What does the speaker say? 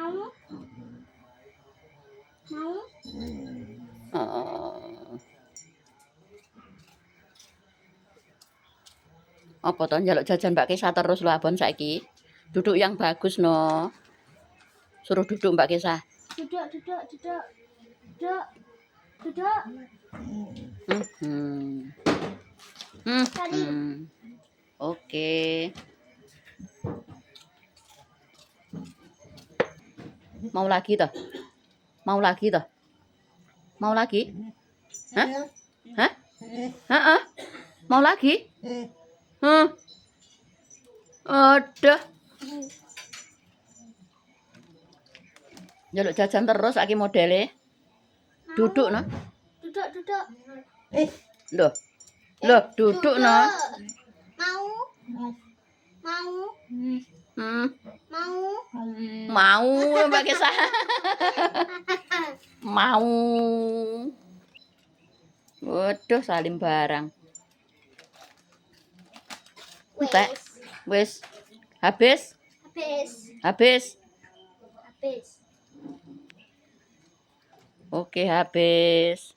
Mau? Mau? Apa to njaluk jajan Mbak Kisah terus lho abon saiki. Duduk yang bagus no. Suruh duduk Mbak Kisah. Duduk. Duduk. Oke. Mau lagi toh? Mau lagi toh? Mau lagi? Hah? Hah? Heeh. Mau lagi? Aduh. Njaluk jajan terus aki modele. Duduk no. Duduk. Loh. Loh, duduk no. Mau? Mau Mbak Kisah. Mau. Waduh, salim barang. Wes. Habis. Oke, habis.